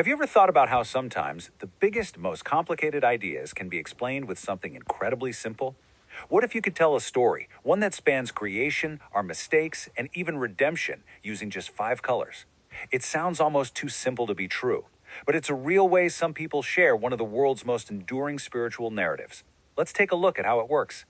Have you ever thought about how sometimes the biggest, most complicated ideas can be explained with something incredibly simple? What if you could tell a story, one that spans creation, our mistakes, and even redemption, using just 5 colors? It sounds almost too simple to be true, but it's a real way some people share one of the world's most enduring spiritual narratives. Let's take a look at how it works.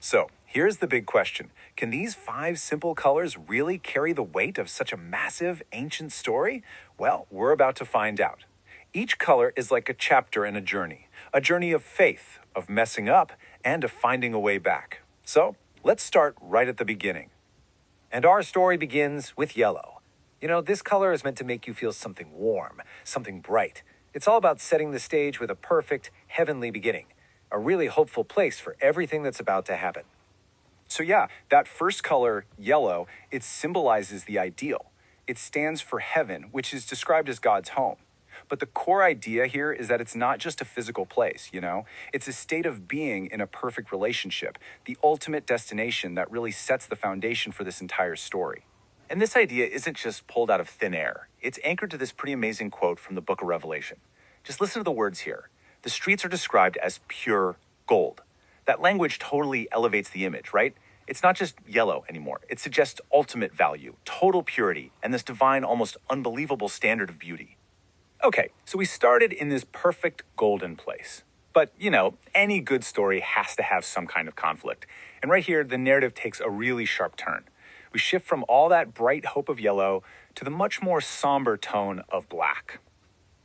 So, here's the big question. Can these 5 simple colors really carry the weight of such a massive, ancient story? Well, we're about to find out. Each color is like a chapter in a journey of faith, of messing up, and of finding a way back. So, let's start right at the beginning. And our story begins with yellow. This color is meant to make you feel something warm, something bright. It's all about setting the stage with a perfect, heavenly beginning, a really hopeful place for everything that's about to happen. So yeah, that first color, yellow, it symbolizes the ideal. It stands for heaven, which is described as God's home. But the core idea here is that it's not just a physical place. It's a state of being in a perfect relationship, the ultimate destination that really sets the foundation for this entire story. And this idea isn't just pulled out of thin air. It's anchored to this pretty amazing quote from the book of Revelation. Just listen to the words here. The streets are described as pure gold. That language totally elevates the image, right? It's not just yellow anymore. It suggests ultimate value, total purity, and this divine, almost unbelievable standard of beauty. Okay, so we started in this perfect golden place. But, any good story has to have some kind of conflict. And right here, the narrative takes a really sharp turn. We shift from all that bright hope of yellow to the much more somber tone of black.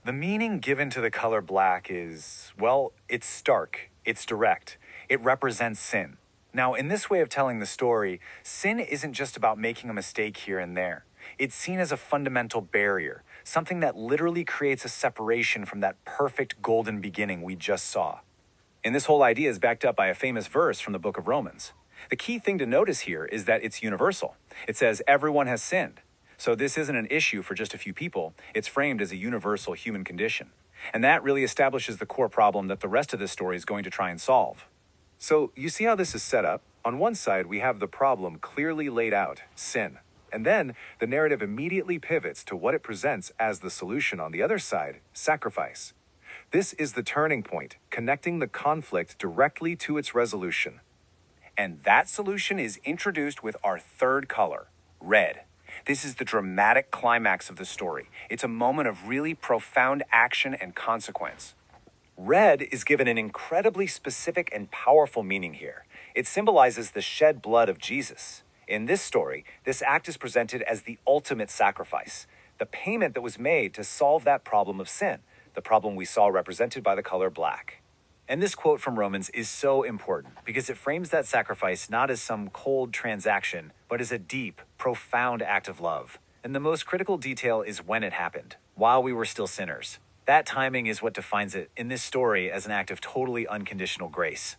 The meaning given to the color black is, well, it's stark, it's direct, it represents sin. Now, in this way of telling the story, sin isn't just about making a mistake here and there. It's seen as a fundamental barrier, something that literally creates a separation from that perfect golden beginning we just saw. And this whole idea is backed up by a famous verse from the book of Romans. The key thing to notice here is that it's universal. It says everyone has sinned. So this isn't an issue for just a few people. It's framed as a universal human condition. And that really establishes the core problem that the rest of this story is going to try and solve. So you see how this is set up? On one side, we have the problem clearly laid out, sin. And then the narrative immediately pivots to what it presents as the solution on the other side, sacrifice. This is the turning point, connecting the conflict directly to its resolution. And that solution is introduced with our third color, red. This is the dramatic climax of the story. It's a moment of really profound action and consequence. Red is given an incredibly specific and powerful meaning here. It symbolizes the shed blood of Jesus. In this story, this act is presented as the ultimate sacrifice, the payment that was made to solve that problem of sin, the problem we saw represented by the color black. And this quote from Romans is so important because it frames that sacrifice not as some cold transaction, but as a deep, profound act of love. And the most critical detail is when it happened, while we were still sinners. That timing is what defines it in this story as an act of totally unconditional grace.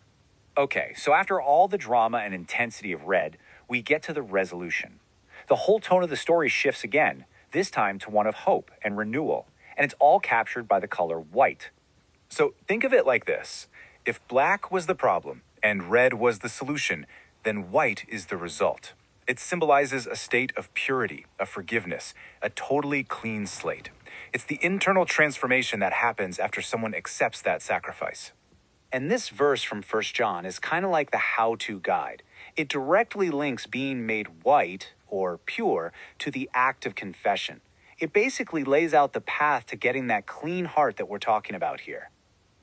Okay, so after all the drama and intensity of red, we get to the resolution. The whole tone of the story shifts again, this time to one of hope and renewal, and it's all captured by the color white. So think of it like this. If black was the problem and red was the solution, then white is the result. It symbolizes a state of purity, of forgiveness, a totally clean slate. It's the internal transformation that happens after someone accepts that sacrifice. And this verse from 1 John is kind of like the how-to guide. It directly links being made white, or pure, to the act of confession. It basically lays out the path to getting that clean heart that we're talking about here.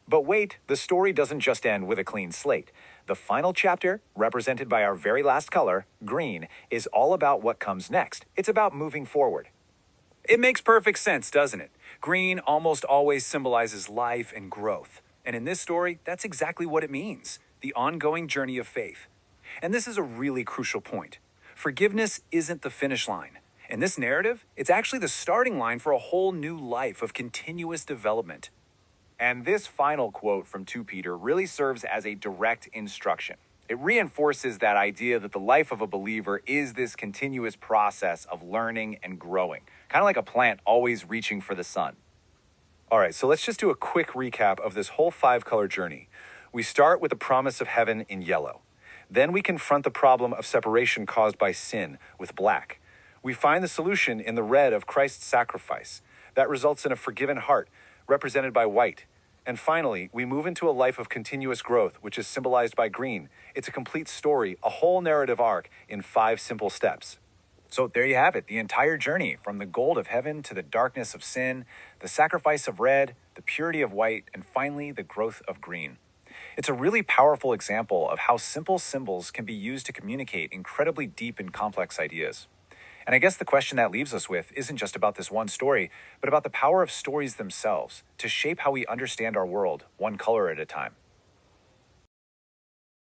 But wait, the story doesn't just end with a clean slate. The final chapter, represented by our very last color, green, is all about what comes next. It's about moving forward. It makes perfect sense, doesn't it? Green almost always symbolizes life and growth. And in this story, that's exactly what it means, the ongoing journey of faith. And this is a really crucial point. Forgiveness isn't the finish line. In this narrative, it's actually the starting line for a whole new life of continuous development. And this final quote from 2 Peter really serves as a direct instruction. It reinforces that idea that the life of a believer is this continuous process of learning and growing, kind of like a plant always reaching for the sun. All right, so let's just do a quick recap of this whole 5-color journey. We start with the promise of heaven in yellow. Then we confront the problem of separation caused by sin with black. We find the solution in the red of Christ's sacrifice. That results in a forgiven heart, represented by white. And finally, we move into a life of continuous growth, which is symbolized by green. It's a complete story, a whole narrative arc in 5 simple steps. So there you have it, the entire journey from the gold of heaven to the darkness of sin, the sacrifice of red, the purity of white, and finally the growth of green. It's a really powerful example of how simple symbols can be used to communicate incredibly deep and complex ideas. And I guess the question that leaves us with isn't just about this one story, but about the power of stories themselves to shape how we understand our world, one color at a time.